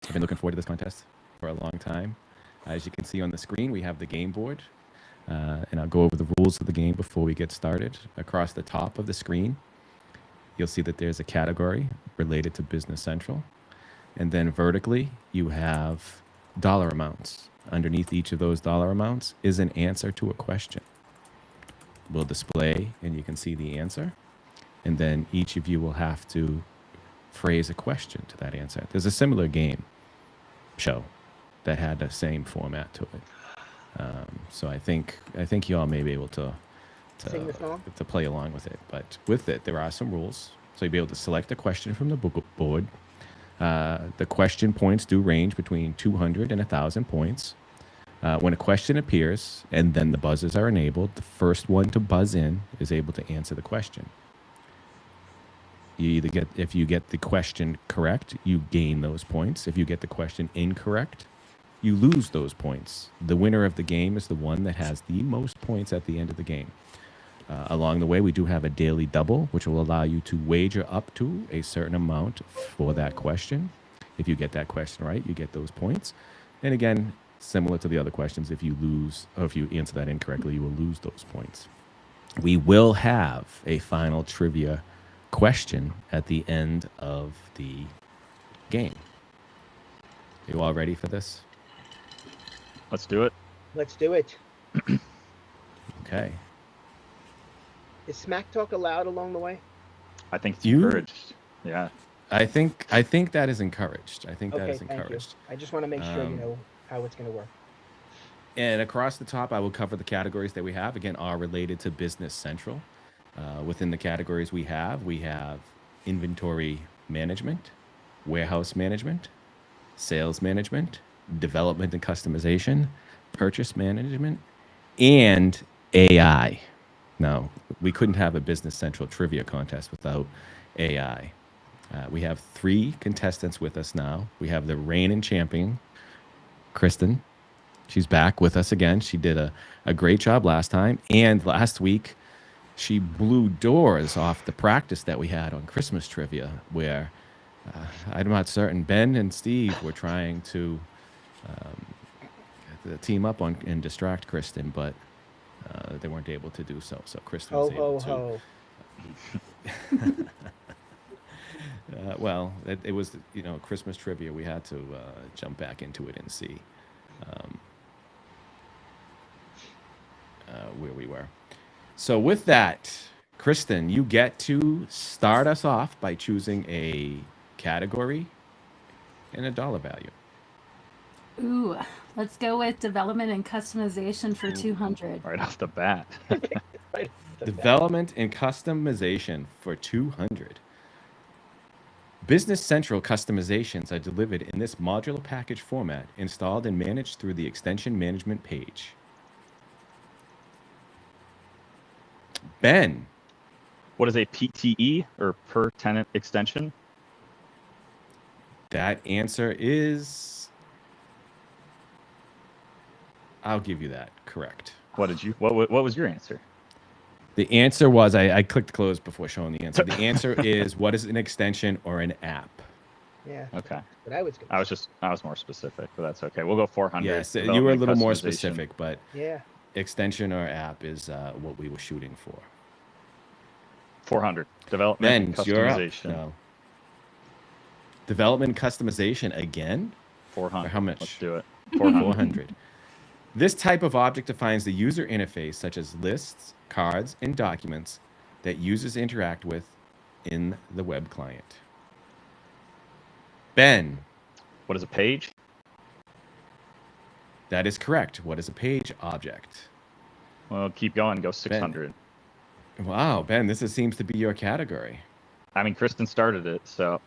I've been looking forward to this contest for a long time. As you can see on the screen, we have the game board. And I'll go over the rules of the game before we get started. Across the top of the screen, you'll see that there's a category related to Business Central. And then vertically, you have dollar amounts. Underneath each of those dollar amounts is an answer to a question. We'll display, and you can see the answer. And then each of you will have to phrase a question to that answer. There's a similar game show that had the same format to it. So I think you all may be able to Sing the song? to play along with it. But with it, there are some rules. So you'll be able to select a question from the board. The question points do range between 200 and 1,000 points. When a question appears and then the buzzers are enabled, the first one to buzz in is able to answer the question. You either get, if you get the question correct, you gain those points. If you get the question incorrect, you lose those points. The winner of the game is the one that has the most points at the end of the game. Along the way, we do have a daily double, which will allow you to wager up to a certain amount for that question. If you get that question right, you get those points. And again, similar to the other questions, if you lose, or if you answer that incorrectly, you will lose those points. We will have a final trivia question at the end of the game. You all ready for this? Let's do it. Let's do it. Okay. Is smack talk allowed along the way? I think it's You- encouraged. Yeah. I think that is encouraged. I think that Okay, is thank you. encouraged. I just want to make sure you know how it's going to work. And across the top, I will cover the categories that we have. Again, are related to Business Central. Within the categories we have inventory management, warehouse management, sales management, development and customization, purchase management, and AI. Now, we couldn't have a Business Central trivia contest without AI. We have 3 contestants with us now. We have the reigning champion, Kristen. She's back with us again. She did a great job last time. And last week, she blew doors off the practice that we had on Christmas trivia, where I'm not certain Ben and Steve were trying to team up on and distract Kristen, but they weren't able to do so. So Kristen was able to. Ho. Well, it was, Christmas trivia. We had to jump back into it and see where we were. So with that, Kristen, you get to start us off by choosing a category and a dollar value. Ooh, let's go with development and customization for 200. Right off the bat. Right. Development and customization for 200. Business Central customizations are delivered in this modular package format, installed and managed through the extension management page. Ben, What is a PTE, or per tenant extension? that answer is... I'll give you that. Correct. What was your answer? The answer was, I clicked close before showing the answer. The answer is, what is an extension or an app? Yeah. Okay. But I was good. I was more specific, but that's okay. We'll go 400. Yes, you were a little more Customization. specific, but Yeah. extension or app is what we were shooting for. 400. Development and Ben, you're up. customization. No. Development and customization again? 400. For how much? Let's do it. 400. 400. This type of object defines the user interface, such as lists, cards, and documents that users interact with in the web client. Ben, What is a page? that is correct. What is a page object? Well, keep going. Go 600. Wow, Ben, this seems to be your category. I mean, Kristen started it, so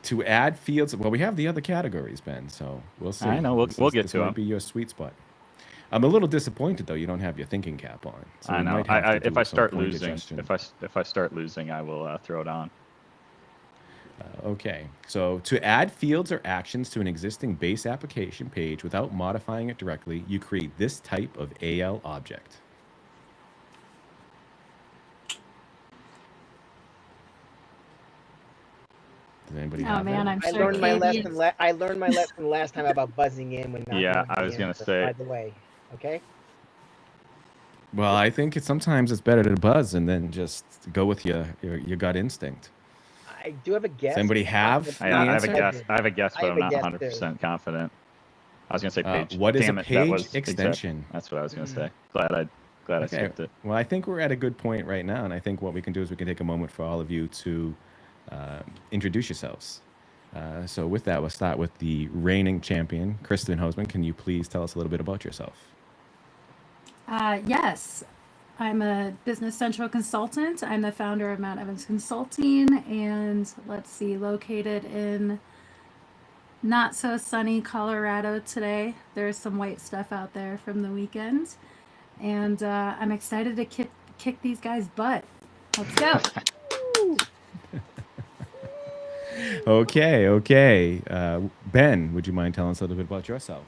To add fields, well, we have the other categories, Ben, so we'll see. I know, we'll get this to might 'em. be your sweet spot. I'm a little disappointed though. You don't have your thinking cap on. So I we know. might have to If do I some start point losing, adjustment. if I start losing, I will throw it on. Okay, so to add fields or actions to an existing base application page without modifying it directly, you create this type of AL object. Does anybody Oh have man, it? I'm I sure learned my KB lesson. is. I learned my lesson last time about buzzing in when not Yeah, knowing I the was gonna answer, say. by the way. Okay. Well, I think sometimes it's better to buzz and then just go with your gut instinct. I do have a guess. Does anybody but have not- the I have a answer? guess. I have a guess, I but have I'm a not guess, 100% confident. I was gonna say page. What is Damn a it, that page was extension? That's what I was gonna Mhm. say. Glad I Okay. skipped it. Well, I think we're at a good point right now, and I think what we can do is we can take a moment for all of you to introduce yourselves. So with that, we'll start with the reigning champion, Kristen Hosman. Can you please tell us a little bit about yourself? Yes, I'm a Business Central consultant. I'm the founder of Mount Evans Consulting, and let's see, located in not so sunny Colorado today. There's some white stuff out there from the weekend, and I'm excited to kick these guys' butt. Let's go. Okay. Ben, would you mind telling us a little bit about yourself?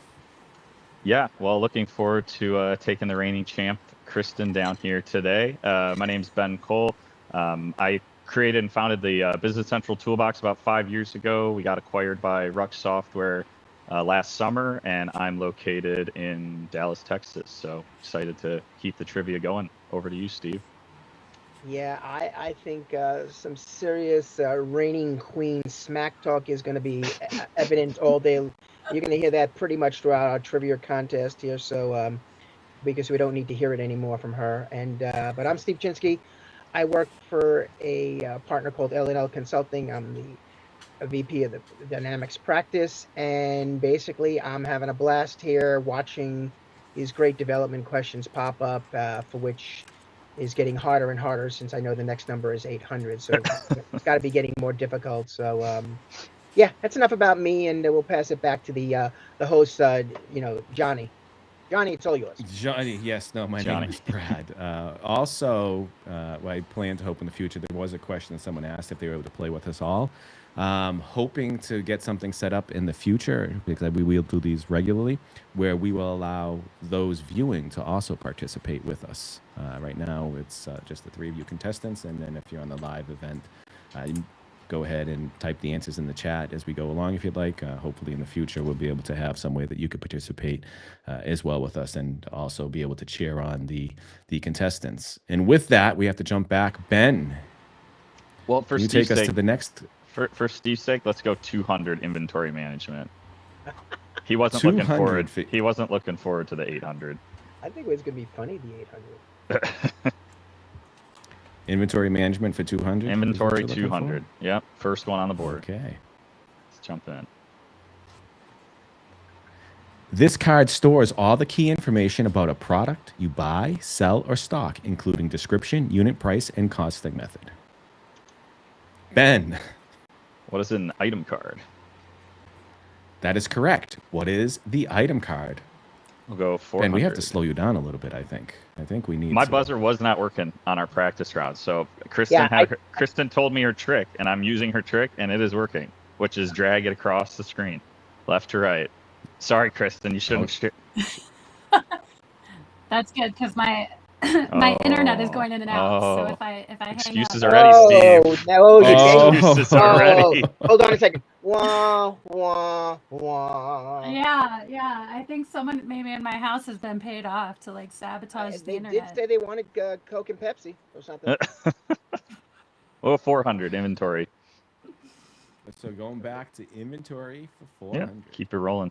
Yeah, well, looking forward to taking the reigning champ, Kristen, down here today. My name's Ben Cole. I created and founded the Business Central Toolbox about 5 years ago. We got acquired by Ruck Software last summer, and I'm located in Dallas, Texas. So excited to keep the trivia going. Over to you, Steve. Yeah, I think some serious reigning queen smack talk is going to be evident all day. You're going to hear that pretty much throughout our trivia contest here. So because we don't need to hear it anymore from her. And but I'm Steve Chinsky. I work for a partner called L&L Consulting. I'm the VP of the Dynamics practice, and basically I'm having a blast here watching these great development questions pop up, for which is getting harder and harder since I know the next number is 800. So it's got to be getting more difficult. So yeah, that's enough about me, and we'll pass it back to the host, Johnny. Johnny, it's all yours. Johnny, yes, no, my Johnny. name is Brad. Also, I plan to hope in the future, there was a question that someone asked if they were able to play with us all. Hoping to get something set up in the future, because we will do these regularly, where we will allow those viewing to also participate with us. Right now, it's just the three of you contestants, and then if you're on the live event, you go ahead and type the answers in the chat as we go along if you'd like. Hopefully in the future we'll be able to have some way that you could participate as well with us, and also be able to cheer on the contestants. And with that, we have to jump back. Ben, Well, for can you Steve's take us sake, to the next? for Steve's sake, let's go 200 inventory management. He wasn't looking 200 forward. fi- He wasn't looking forward to the 800. I think it was going to be funny, the 800. Inventory management for 200? Inventory 200. Yep, first one on the board. Okay. Let's jump in. This card stores all the key information about a product you buy, sell, or stock, including description, unit price, and costing method. Ben. What is an item card? That is correct. What is the item card? We'll go 400. Ben, we have to slow you down a little bit, I think. I think we need My to. buzzer was not working on our practice round, so Kristen Kristen told me her trick, and I'm using her trick, and it is working, which is drag it across the screen, left to right. Sorry, Kristen, you shouldn't. That's good because my internet is going in and out. So if I excuses hang up, already, Steve. Excuses already. Hold on a second. Wah, wah, wah. Yeah. I think someone maybe in my house has been paid off to like sabotage the They internet. did say they wanted Coke and Pepsi or something. Oh, 400 inventory. So going back to inventory for Yeah, 400. keep it rolling.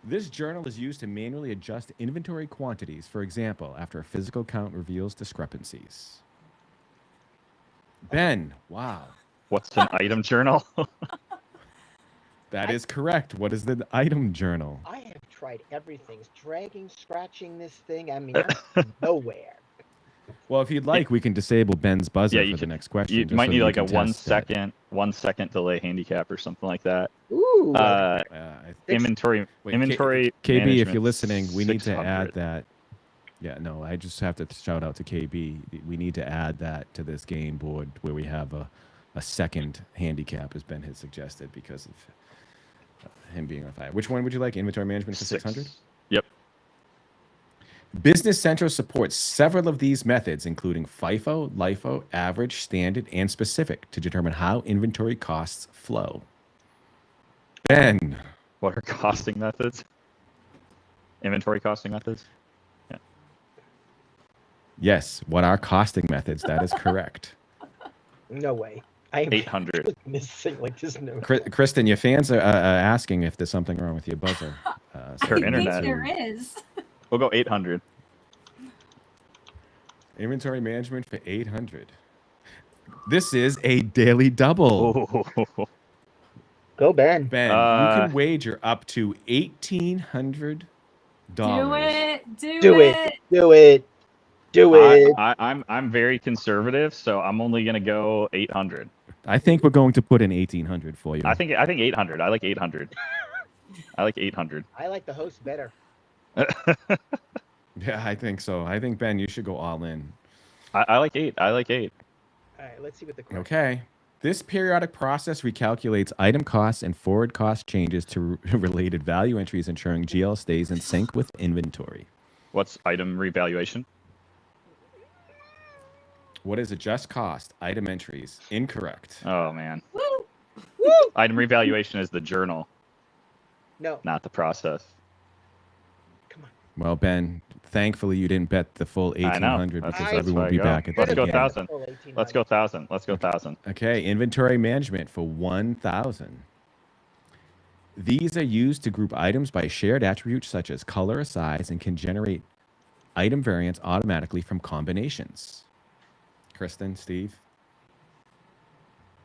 This journal is used to manually adjust inventory quantities, for example, after a physical count reveals discrepancies. Ben, wow. What's an item journal? That is correct. What is the item journal? I have tried everything. Dragging, scratching this thing. I mean, I'm nowhere. Well, if you'd like, we can disable Ben's buzzer Yeah, for the next question. You just might so need that like a can test that. 1 second delay handicap or something like that. Ooh. I Inventory. Wait, inventory. KB, if management, you're listening, we need to 600. add that. Yeah, no, I just have to shout out to KB. We need to add that to this game board where we have a second handicap, as Ben had suggested, because of him being on fire. Which one would you like? Inventory management for 600? Yep. Business Central supports several of these methods, including FIFO, LIFO, average, standard, and specific, to determine how inventory costs flow. Ben, What are costing methods? Inventory costing methods? yes, what are costing methods? That is correct. No way. I am 800. missing like this. No. Kristen, your fans are asking if there's something wrong with your buzzer. I Her think internet. there is. We'll go 800. Inventory management for 800. This is a daily double. Oh, Go Ben. Ben, you can wager up to $1,800. Do it. Do it. Do it. Do it. I'm very conservative, so I'm only gonna go 800. I think we're going to put in 1,800 for you. I think 800. I like 800. I like 800. I like the host better. Yeah, I think so. I think, Ben, you should go all in. I like 8. I like 8. All right, let's see what the question. Okay. This periodic process recalculates item costs and forward cost changes to related value entries, ensuring GL stays in sync with inventory. What's item revaluation? What is adjust cost? Item entries. Incorrect. Oh man. Woo! Woo! Item revaluation is the journal, No. not the process. Come on. Well, Ben, thankfully you didn't bet the full I know. 1,800 That's- because that's everyone why will be I go. back at Let's the go beginning. 1,000. Let's go 1,000. Let's go 1,000. Okay, inventory management for 1,000. These are used to group items by shared attributes such as color or size and can generate item variants automatically from combinations. Kristen, Steve,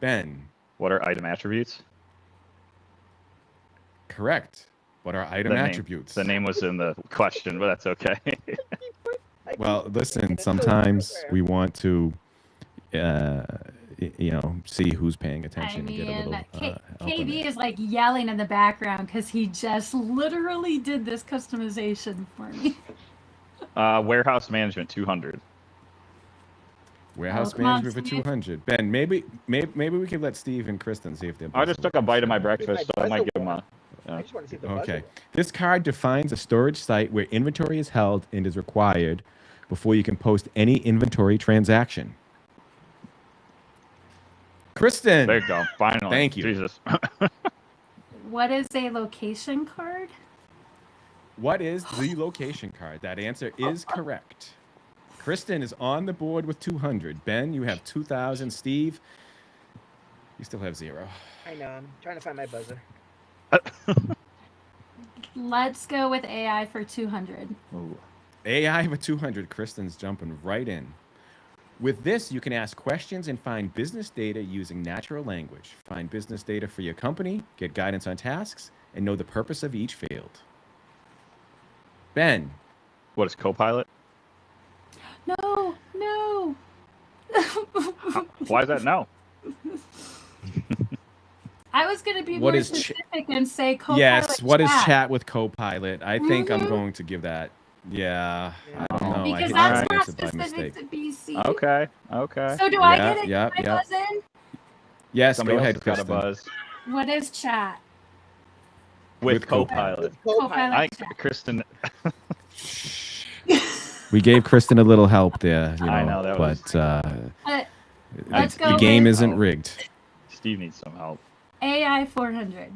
Ben, What are item attributes? correct. What are item The name. attributes? The name was in the question, but that's okay. Well, listen, sometimes we want to, see who's paying I attention and get a mean, little help on KB it. is like yelling in the background because he just literally did this customization for me. Warehouse management 200. Warehouse come on, management for Steve. 200. Ben, maybe we could let Steve and Kristen see if they're. I just took a bite of my breakfast, so I might buzzer give him a. I just want to see if the Okay. buzzer. This card defines a storage site where inventory is held and is required before you can post any inventory transaction. Kristen. There you go. Finally. Thank you. Jesus. What is a location card? What is the location card? That answer is correct. Kristen is on the board with 200. Ben, you have 2,000. Steve, you still have 0. I know. I'm trying to find my buzzer. Let's go with AI for 200. AI for 200. Kristen's jumping right in. With this, you can ask questions and find business data using natural language. Find business data for your company, get guidance on tasks, and know the purpose of each field. Ben, What is Copilot? No, no. Why is that no? I was going to be What more is ch- specific and say Copilot yes, what is chat. chat with Copilot? I think I'm Mhm. going to give that. Yeah, I don't know. Because I that's hit not it by specific mistake. to BC. Okay. Okay. So do I Yeah, get it? yeah, My yeah. buzz in? Yes, Somebody go else ahead, has got a Kristen. buzz. What is chat? With Copilot. Copilot I chat. Kristen. We gave Kristen a little help there, you know, I know, that was- but Let's the go game with isn't rigged. Steve needs some help. AI 400.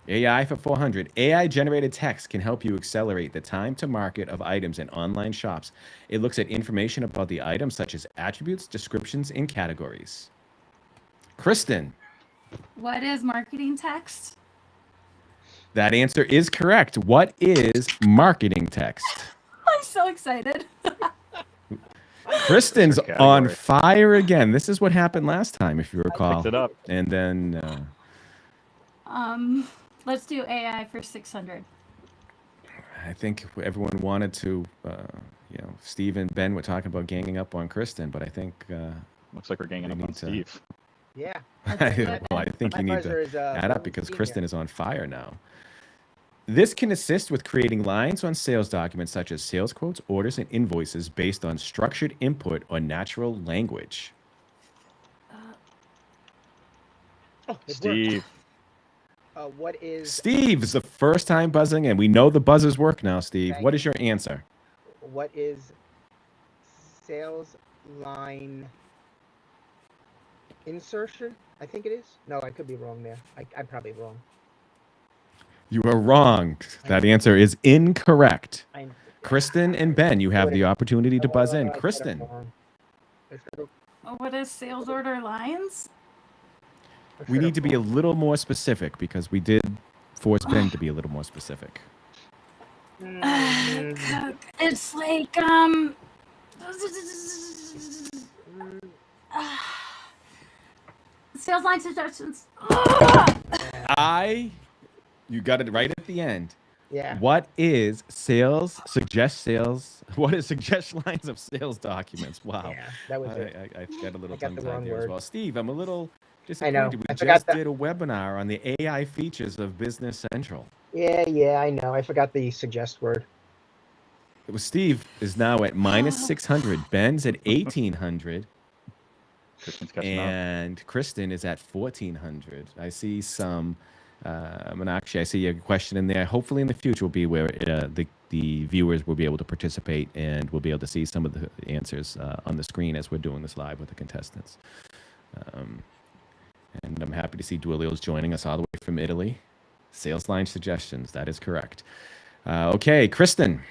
AI for 400. AI generated text can help you accelerate the time to market of items in online shops. It looks at information about the item, such as attributes, descriptions, and categories. Kristen, What is marketing text? that answer is correct. What is marketing text? I'm so excited. Kristen's Category. on fire again. This is what happened last time, if you recall. Picked it up. And then Let's do AI for 600. I think everyone wanted to, Steve and Ben were talking about ganging up on Kristen, but I think, Looks like we're ganging We up on need to- Steve. Yeah. well, I think My you need buzzer to is, add up because senior. Kristen is on fire now. This can assist with creating lines on sales documents such as sales quotes, orders, and invoices based on structured input or natural language. Oh, it worked. Steve. What is Steve's the first time buzzing, and we know the buzzers work now, Steve. Thank What is your answer? what is sales line insertion? I think it is. No, I could be wrong there. I'm probably wrong. You are wrong. That answer is incorrect. Kristen and Ben, you have the opportunity to buzz in. Kristen. What is sales order lines? We need to be a little more specific because we did force Ben to be a little more specific. It's like sales line suggestions. You got it right at the end. Yeah. What is suggest lines of sales documents? Wow. Yeah, that was it. I got a little I got the tongue-tied wrong there as word. well. Steve, I'm a little I disappointed. know. We I forgot just that. did a webinar on the AI features of Business Central. Yeah, I know. I forgot the suggest word. It was Steve is now at minus 600. Ben's at 1,800. Kristen's catching up. And Kristen is at 1,400. I see some, Meenakshi, I see a question in there. Hopefully in the future will be where the viewers will be able to participate and we'll be able to see some of the answers on the screen as we're doing this live with the contestants. And I'm happy to see Duilio's joining us all the way from Italy. Sales line suggestions, that is correct. Okay, Kristen.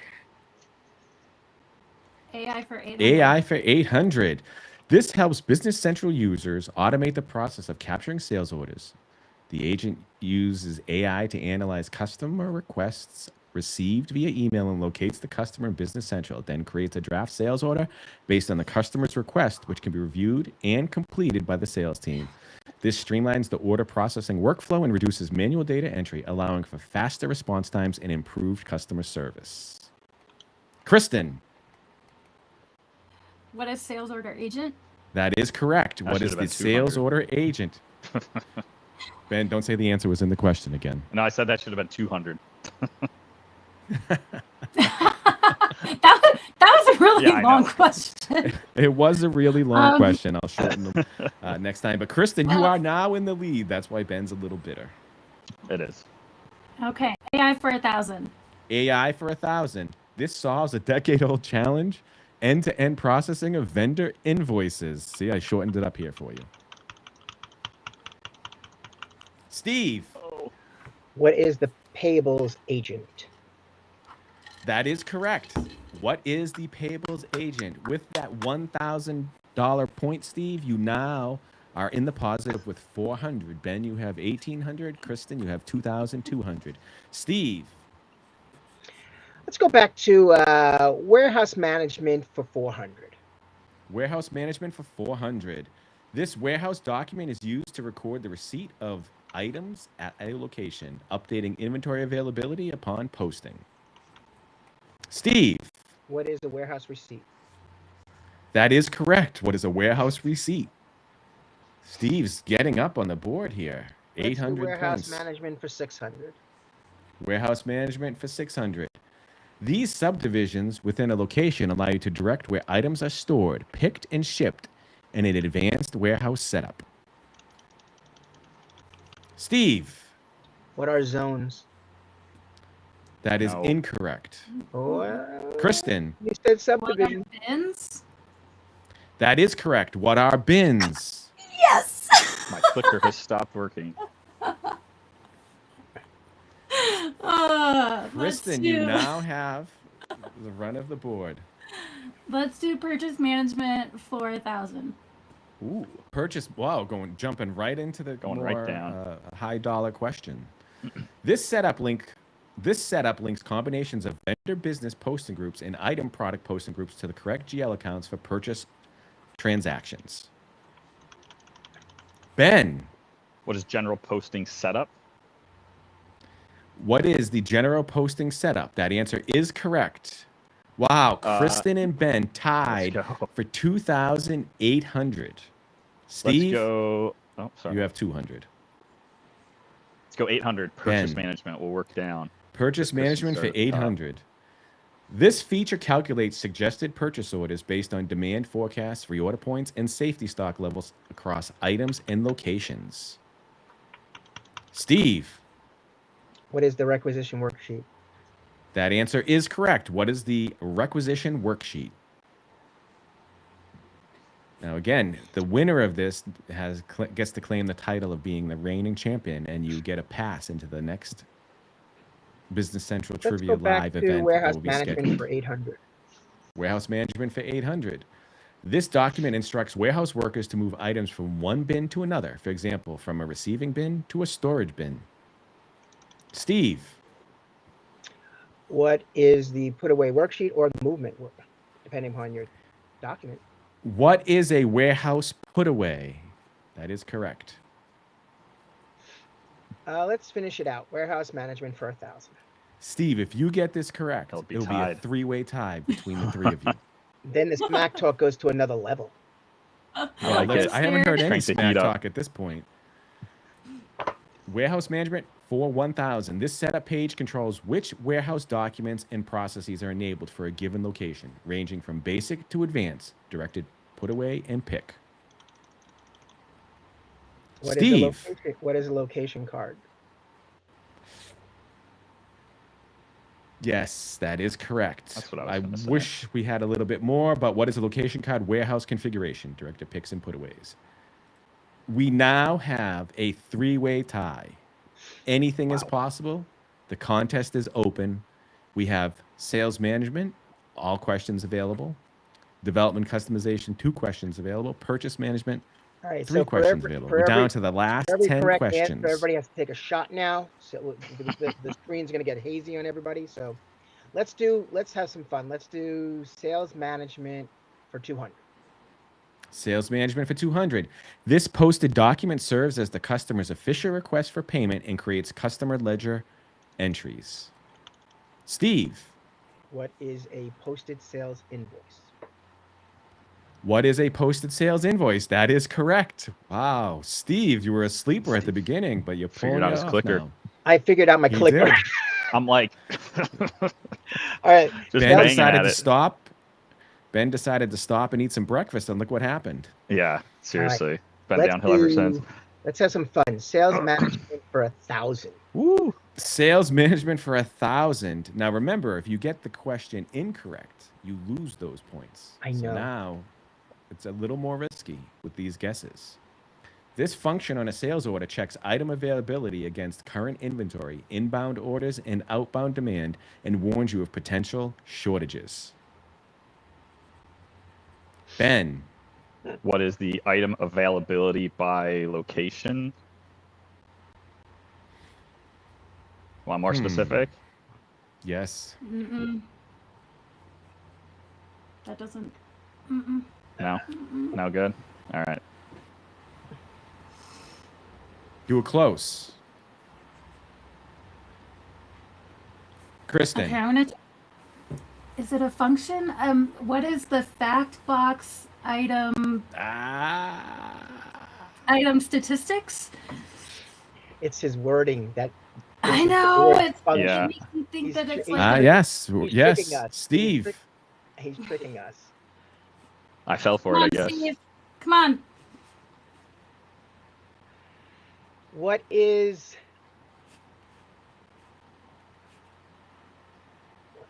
AI for 800. AI for 800. This helps Business Central users automate the process of capturing sales orders. The agent uses AI to analyze customer requests received via email and locates the customer in Business Central. It then creates a draft sales order based on the customer's request, which can be reviewed and completed by the sales team. This streamlines the order processing workflow and reduces manual data entry, allowing for faster response times and improved customer service. Kristen. What is sales order agent? That is correct. What is the sales order agent? Ben, don't say the answer was in the question again. No, I said that should have been 200. that was a really long question. It was a really long question. I'll shorten them next time. But Kristen, you are now in the lead. That's why Ben's a little bitter. It is. Okay, AI for 1,000. AI for 1,000. This solves a decade-old challenge. End-to-end processing of vendor invoices. See, I shortened it up here for you. Steve. What is the payables agent? That is correct. What is the payables agent? With that $1,000 point, Steve, you now are in the positive with 400. Ben, you have 1,800. Kristen, you have 2,200. Steve. Let's go back to warehouse management for 400. Warehouse management for 400. This warehouse document is used to record the receipt of items at a location, updating inventory availability upon posting. Steve. What is a warehouse receipt? That is correct. What is a warehouse receipt? Steve's getting up on the board here. 800 warehouse points. Management for 600. Warehouse management for 600. These subdivisions within a location allow you to direct where items are stored, picked, and shipped in an advanced warehouse setup. Steve. What are zones? That is incorrect. Kristen. You said subdivision. What are bins? That is correct. What are bins? Yes. My clicker has stopped working. Kristen, you now have the run of the board. Let's do purchase management for 1,000. Ooh, purchase. Wow, jumping right into the right down. High dollar question. This setup links combinations of vendor business posting groups and item product posting groups to the correct GL accounts for purchase transactions. Ben. What is general posting setup? What is the general posting setup? That answer is correct. Wow, Kristen and Ben tied for 2,800. Steve, let's go. Oh, sorry. You have 200. Let's go 800. Purchase Ben. management. We'll work down. Purchase management for 800. This feature calculates suggested purchase orders based on demand forecasts, reorder points, and safety stock levels across items and locations. Steve. What is the requisition worksheet? That answer is correct. What is the requisition worksheet? Now, again, the winner of this gets to claim the title of being the reigning champion, and you get a pass into the next Business Central Let's Trivia go back Live to event that warehouse will be management scheduled. for 800. Warehouse management for 800. This document instructs warehouse workers to move items from one bin to another. For example, from a receiving bin to a storage bin. Steve. What is the put away worksheet or the movement work, depending upon your document? What is a warehouse put away? That is correct. Let's finish it out. Warehouse management for 1,000. Steve, if you get this correct, It'll be it'll be a tied. three-way tie between the three of you. Then the smack talk goes to another level. I like Let's- it. I haven't heard any Crank the smack heat up. talk at this point. Warehouse management for 1,000. This setup page controls which warehouse documents and processes are enabled for a given location, ranging from basic to advanced, directed put away and pick. What Steve. What is a location card? Yes, that is correct. That's what I was gonna say. wish we had a little bit more, but what is a location card? Warehouse configuration, directed picks and putaways. We now have a three-way tie. Anything is possible. The contest is open. We have sales management, all questions available. Development customization, 2 questions available. Purchase management, All right, 3 so questions available. We're down to the last for every 10 correct questions. answer, everybody has to take a shot now. So the screen's going to get hazy on everybody. So let's have some fun. Let's do sales management for 200. Sales management for 200. This posted document serves as the customer's official request for payment and creates customer ledger entries. Steve, What is a posted sales invoice? what is a posted sales invoice? That is correct. Wow. Steve, you were a sleeper at the beginning, but you Figured pulled out it his off clicker. now. I figured out my He clicker. did. I'm like, All right, just Ben banging decided at to it. stop. Ben decided to stop and eat some breakfast, and look what happened. Yeah, seriously. Been let's downhill ever since. Let's have some fun. Sales management for 1,000. Woo. Sales management for 1,000. Now remember, if you get the question incorrect, you lose those points. I So know. now it's a little more risky with these guesses. This function on a sales order checks item availability against current inventory, inbound orders, and outbound demand, and warns you of potential shortages. Ben, What is the item availability by location? Want more specific? yes. Mm-mm. That doesn't. Mm-mm. No? No good? All right. Do it close. Kristen. Okay, I'm gonna. Is it a function? What is the fact box item statistics? It's his wording that. I it's the know word it's function. Yeah. it makes me think He's that it's tr- like Yes. He's Yes. tricking us. Steve. He's tricking us. I fell for Come it, on, I guess. Steve. Come on. What is?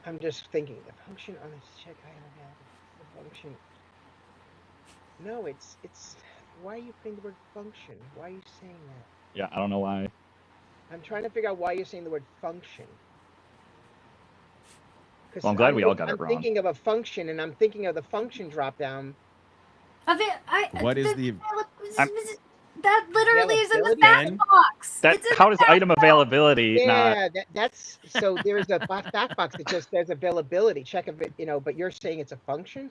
I'm just thinking. The function on this check I don't have. The function. No, it's. Why are you saying the word function? Why are you saying that? Yeah, I don't know why. I'm trying to figure out why you're saying the word function. 'Cause Well, I'm glad we all got it I'm wrong. thinking of a function, and I'm thinking of the function drop down. What is the that literally is in the Availability? fact Ben? box. That It's in how the does fact item box. availability not? Yeah, that's so. There's a fact box that just says availability. Check of it, but you're saying it's a function.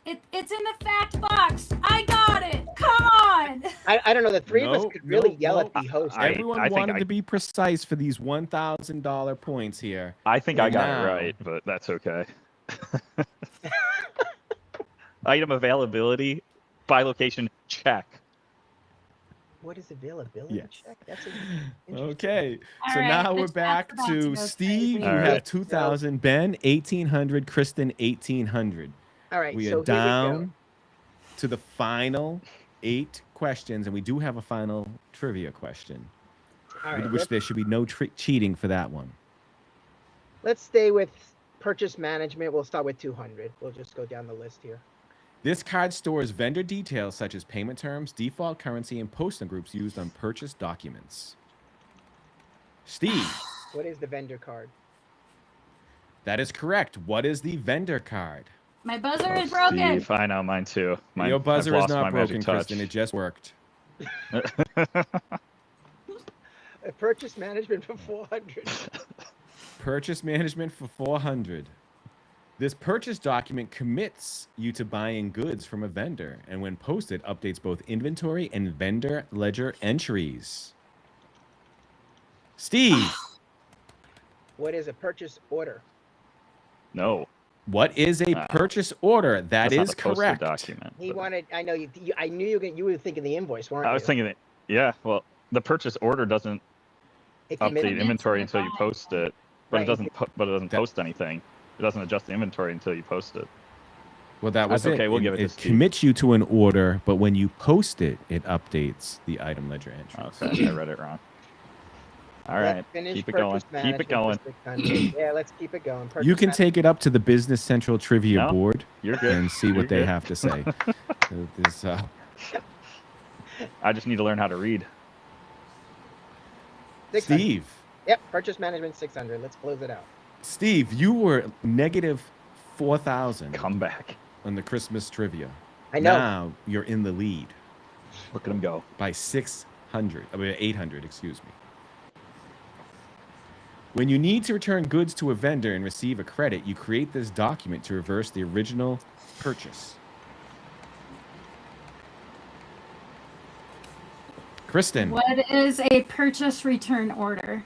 It's in the fact box. I got it. Come on. I don't know. The three of us No, could really no, yell no. at the host. Everyone I think wanted I- to be precise for these $1,000 points here. I think I got Now. it right, but that's okay. Item availability by location check. What is availability Yes. check? That's interesting. Okay, All so right, now the we're chat's back about to to go Steve. crazy. You All have right. 2,000. Ben, 1,800. Kristen, 1,800. All right, We so are here we go. down to the final 8 questions, and we do have a final trivia question. All right, which let's- there should be no cheating for that one. Let's stay with purchase management. We'll start with 200. We'll just go down the list here. This card stores vendor details such as payment terms, default currency, and postal groups used on purchase documents. Steve, What is the vendor card? that is correct. What is the vendor card? My buzzer Oh, is broken. Steve, I know mine too. Your I've buzzer is lost not my broken, magic touch. Kristen. It just worked. A purchase management for 400. Purchase management for 400. This purchase document commits you to buying goods from a vendor, and when posted, updates both inventory and vendor ledger entries. Steve, What is a purchase order? No, what is a purchase order? that's not Is the posted correct. document. He but- wanted. I know you. I knew you were thinking the invoice, weren't you? I was thinking that. Yeah, well, the purchase order doesn't It update committed- inventory until you post it, but Right. it doesn't. But it doesn't That- post anything. It doesn't adjust the inventory until you post it. Well, that was That's it. okay, we'll give it to It Steve. commits you to an order, but when you post it, it updates the item ledger entries. Okay, I read it wrong. All Let's right, finish keep it going. purchase Keep it management for going. 600. Yeah, let's keep it going. You Purchase can take it up to the Business Central Trivia No, board You're good. and see You're what they good. have to say. This, I just need to learn how to read. 600. Steve, Yep, purchase management 600. Let's close it out. Steve, you were negative 4,000 Come back. on the Christmas trivia. I know. Now you're in the lead Look at him go. by 800, excuse me. When you need to return goods to a vendor and receive a credit, you create this document to reverse the original purchase. Kristen, What is a purchase return order?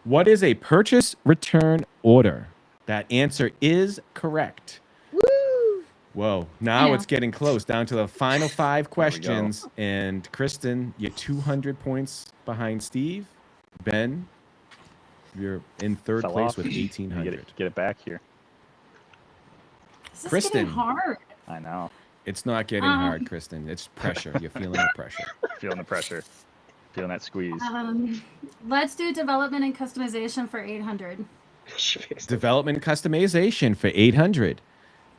what is a purchase return order? That answer is correct. Woo! Whoa, now Yeah. it's getting close, down to the final 5 There we go. questions. And Kristen, you're 200 points behind Steve. Ben, you're in third Fell place off. with You 1,800. get it back here. This is Kristen. getting hard. I know. It's not getting hard, Kristen. It's pressure. You're feeling the pressure. Feeling the pressure. Feeling that squeeze. Let's do development and customization for 800. She fixed it. Development and customization for 800.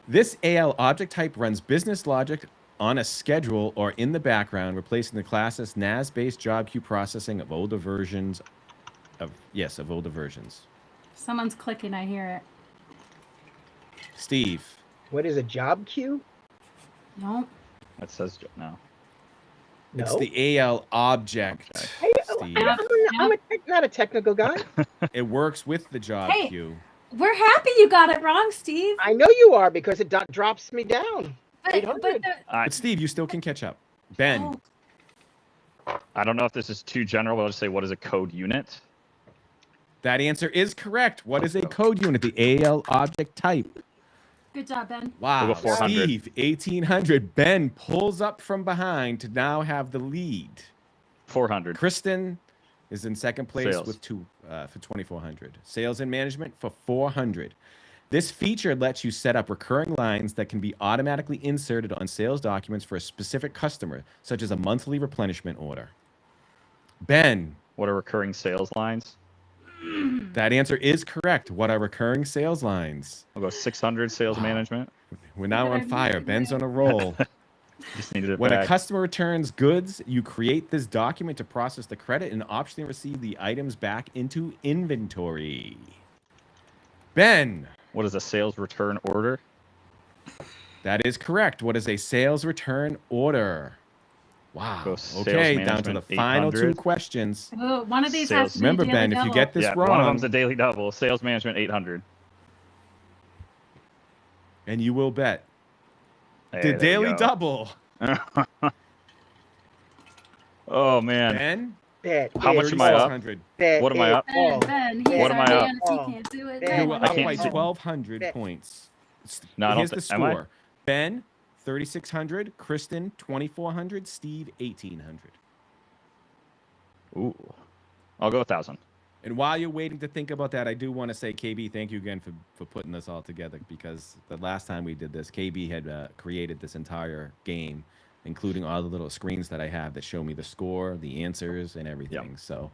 This AL object type runs business logic on a schedule or in the background, replacing the classic NAS-based job queue processing of older versions of older versions. Someone's clicking, I hear it. Steve, What is a job queue? Nope. That says no. No. it's the AL object. Steve. Not a technical guy. It works with the job Hey. queue. We're happy you got it wrong, Steve. I know you are because it drops me down. But 800. But Steve, you still can catch up. Ben, Oh, I don't know if this is too general, but I'll just say, what is a code unit? that answer is correct. What is a code unit? The AL object type. good job, Ben. Wow, We'll go 400. Steve, 1,800. Ben pulls up from behind to now have the lead. 400. Kristen is in second place Sales. with for 2,400. Sales and management for 400. This feature lets you set up recurring lines that can be automatically inserted on sales documents for a specific customer, such as a monthly replenishment order. Ben, What are recurring sales lines? that answer is correct. What are recurring sales lines? I'll go 600 sales management. We're now on fire. Ben's on a roll. Just needed it When back. a customer returns goods, you create this document to process the credit and optionally receive the items back into inventory. Ben, What is a sales return order? that is correct. What is a sales return order? Wow. Go sales Okay, down to the management, final 2 800. questions. Oh, one of these Sales- has to be Remember, daily Ben, if you double. get this yeah, one of wrong, them's a daily double. Sales management 800. and you will bet. Hey, The there we daily go. double. Oh man. Ben, Bet. How much am I up? 3,600. Bet, What am I bet, up? Ben, oh. Ben, he's What am I up? advanced. He can't do it. Ben, Ben, You what were I up do you by can't do? do- 1,200 Bet. points. No, I don't Here's the thi- am I? score. Ben, 3,600. Kristen, 2,400. Steve, 1,800. Ooh. I'll go 1,000. And while you're waiting to think about that, I do want to say, KB, thank you again for putting this all together, because the last time we did this, KB had created this entire game, including all the little screens that I have that show me the score, the answers, and everything. So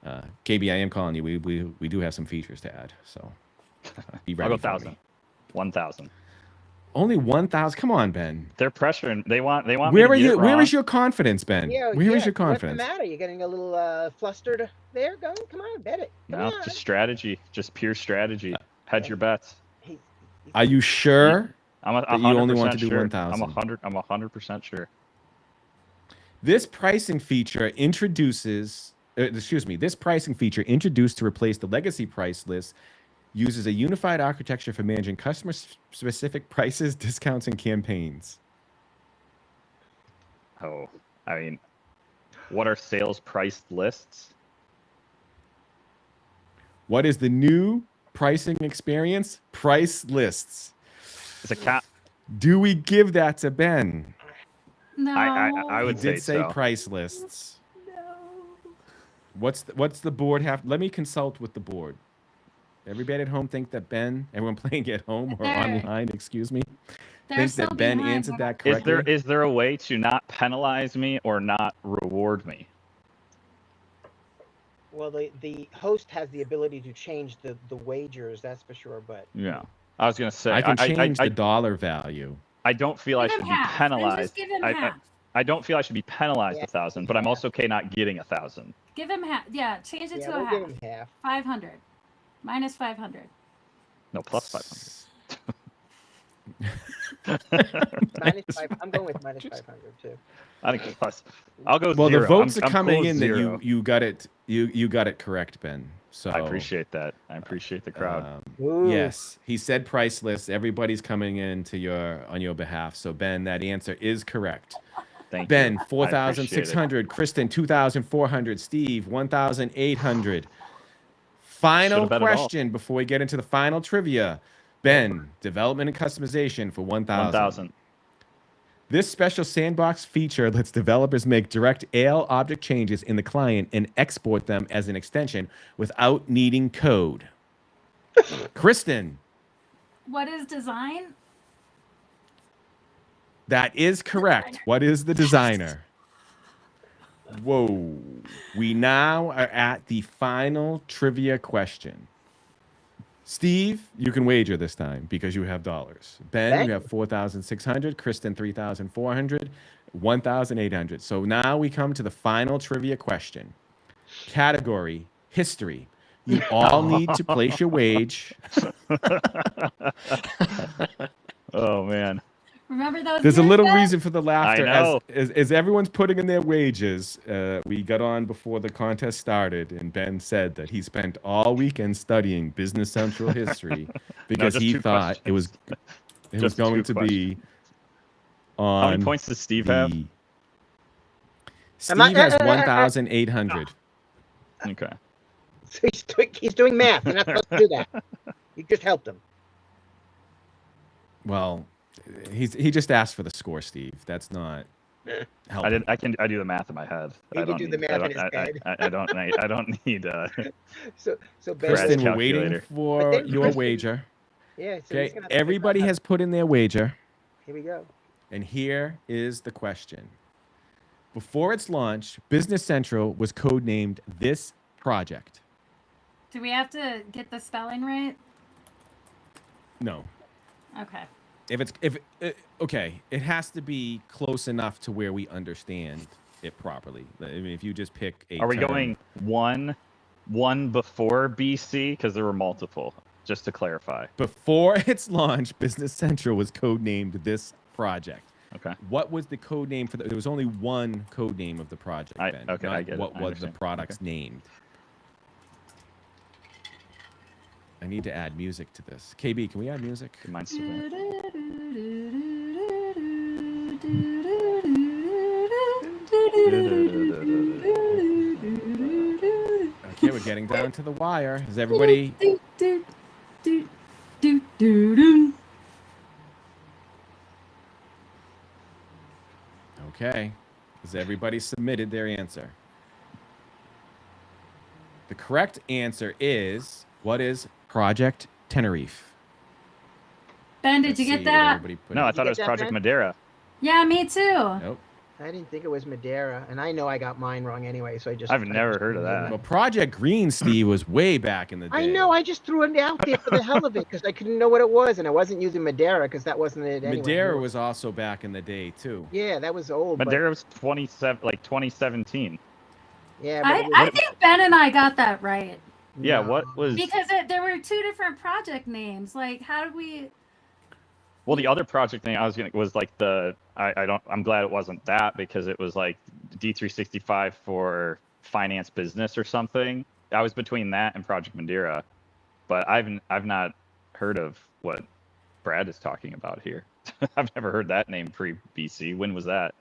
KB, I am calling you. We do have some features to add, so be I'll ready go for me. 1,000. 1,000. Only 1,000. Come on, Ben. They're pressuring. They want me Where to are get you? it Where wrong. is your confidence, Ben? Yeah, Where is yeah. your confidence? What's the matter? You're getting a little flustered there. Come on, bet it. Come No, on. just strategy. Just pure strategy. Hedge your bets. He's Are you sure I'm that you only want to 100% do sure. 1,000? I'm 100% sure. This pricing feature introduces, this pricing feature introduced to replace the legacy price list uses a unified architecture for managing customer-specific prices, discounts, and campaigns. Oh, I mean, what are sales priced lists? What is the new pricing experience? Price lists. It's a cap. Do we give that to Ben? No. I He would did say so. price lists. No. What's the board have? Let me consult with the board. Everybody at home think that Ben, everyone playing at home or They're- online, excuse me, They're think so that Ben behind. answered that Is correctly. there a way to not penalize me or not reward me? well, the host has the ability to change the wagers. That's for sure. But Yeah. I was gonna say I can change I the dollar value. I don't feel I Give should him be half. Then penalized. just give him I half. don't feel I should be penalized Yeah, 1,000, but I'm yeah. also okay not getting 1,000. Give him half. Yeah, change it yeah, to we'll a give half. him half. 500. Minus 500. No, plus 500. Minus 5. I'm going with minus 500 too. I think plus. I'll go Well, zero. the votes I'm are coming cool with in zero. that you got it. You got it correct, Ben. So I appreciate that. I appreciate the crowd. Ooh. Yes, he said price list. Everybody's coming in to on your behalf. So Ben, that answer is correct. Thank Ben, you. I 4,600. Kristen, 2,400. Steve, 1,800. Should've Final bet it all. question before we get into the final trivia. Ben, development and customization for 1,000. 1,000. This special sandbox feature lets developers make direct AL object changes in the client and export them as an extension without needing code. Kristen, What is design? that is correct. What is the designer? Whoa. We now are at the final trivia question. Steve, you can wager this time because you have dollars. Ben, Thank you have 4,600. Kristen, 3,400. 1,800. So now we come to the final trivia question. Category, history. You all need to place your wage. Oh man. Remember those? There's a years, little Ben? reason for the laughter. know. As everyone's putting in their wages, we got on before the contest started, and Ben said that he spent all weekend studying Business Central history because just he two thought it was Just going two to be on How many points does Steve have? the. Steve Am I- has 1,800. Okay. So he's doing math. You're not supposed to do that. You just helped him. Well, he just asked for the score, Steve. That's not helping. I do the math in my head. He I can don't do the need- math I in his don't- I- head. I don't need. So Ben. Brad, Kristen, we're waiting calculator. But for then your Kristen- wager. Yeah. So he's Okay, gonna have to figure everybody out- has put in their wager. Here we go. And here is the question. Before its launch, Business Central was codenamed This Project. Do we have to get the spelling right? No. Okay. Okay, it has to be close enough to where we understand it properly. I mean, if you just pick a Are we term- going one before BC? Because there were multiple. Just to clarify. Before its launch, Business Central was codenamed This Project. Okay. What was the code name for there was only one code name of the project, I Ben. get it. What I was the understand. product's named? I need to add music to this. KB, can we add music? Mine's still there. Okay, we're getting down to the wire. Is everybody okay? Has everybody submitted their answer? The correct answer is what is Project Tenerife? Ben, did Let's you see get what that? everybody put No, in. I thought you it was get that, Project Ben? Madeira. Yeah, me too. Nope. I didn't think it was Madeira, and I know I got mine wrong anyway, so I've never heard of that. Well, Project Green, Steve, was way back in the day. I know. I just threw it out there for the hell of it because I couldn't know what it was, and I wasn't using Madeira because that wasn't it anyway. Madeira was also back in the day too. Yeah, that was old. but- Madeira was 2017. Yeah, but it I was- think Ben and I got that right Yeah, no. what was? because there were two different project names. Like, how did we? Well, the other project thing was like I'm glad it wasn't that because it was like D365 for finance business or something. I was between that and Project Madeira, but I've not heard of what Brad is talking about here. I've never heard that name pre-BC. When was that?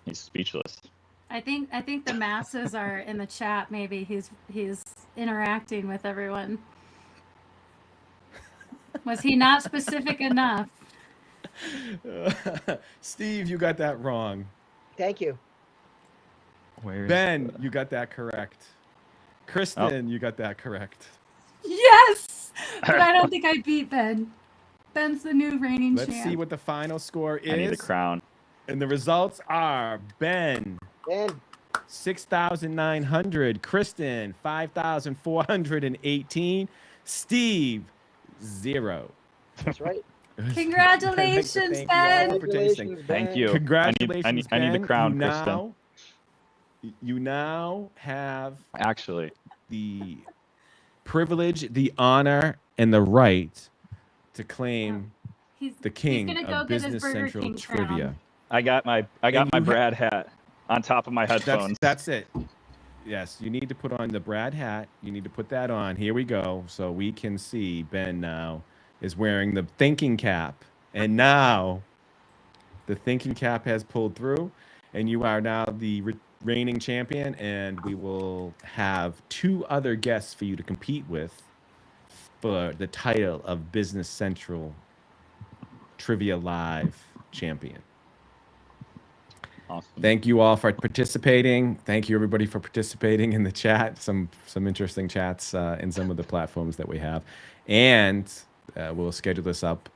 He's speechless. I think the masses are in the chat. Maybe he's interacting with everyone. Was he not specific enough? Steve, you got that wrong. Thank you. Ben, you got that correct. Kristen, you got that correct. Yes, but I don't think I beat Ben. Ben's the new reigning Let's champ. see what the final score is. I need the crown. And the results are Ben, Ben, 6,900. Kristen, 5,418. Steve, 0. that's right. Congratulations, Thank you all for participating. Congratulations, Thank Ben. you. Congratulations, I need the Ben. crown, you Kristen. now, you now have Actually, the privilege, the honor, and the right to claim He's the king gonna go of get his Business Burger Central King Trivia. crown. I got my you Brad hat on top of my headphones. That's it. Yes, you need to put on the Brad hat. You need to put that on. Here we go. So we can see Ben now is wearing the thinking cap. And now the thinking cap has pulled through. And you are now the reigning champion. And we will have 2 other guests for you to compete with for the title of Business Central Trivia Live champion. Awesome. Thank you all for participating. Thank you everybody for participating in the chat. Some interesting chats in some of the platforms that we have, and we'll schedule this up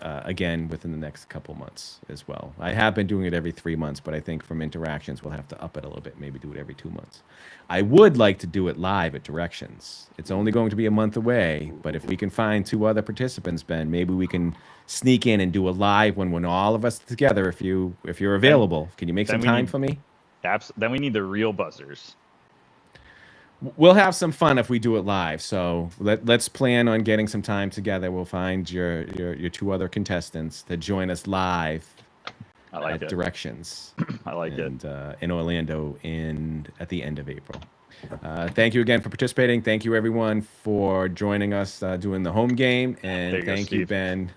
again within the next couple months as well. I have been doing it every 3 months, but I think from interactions we'll have to up it a little bit. Maybe do it every 2 months. I would like to do it live at Directions. It's only going to be a month away, but if we can find 2 other participants, Ben, maybe we can sneak in and do a live one when all of us together. If you're available, can you make some then we time need- for me? Then we need the real buzzers. We'll have some fun if we do it live. So let's plan on getting some time together. We'll find your 2 other contestants to join us live I like at it. Directions I like it. and in Orlando at the end of April. Thank you again for participating. Thank you everyone for joining us doing the home game, and There you go, thank you, Steve. Ben.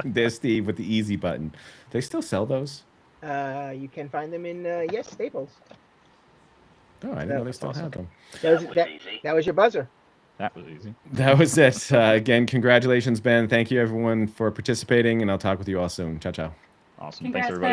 There's Steve with the easy button. They still sell those? You can find them in Staples. Oh, I didn't know they still have them. That was your buzzer. That was easy. That was it. Again, congratulations, Ben. Thank you everyone for participating, and I'll talk with you all soon. Ciao, ciao. Awesome. Congrats, Thanks, everybody.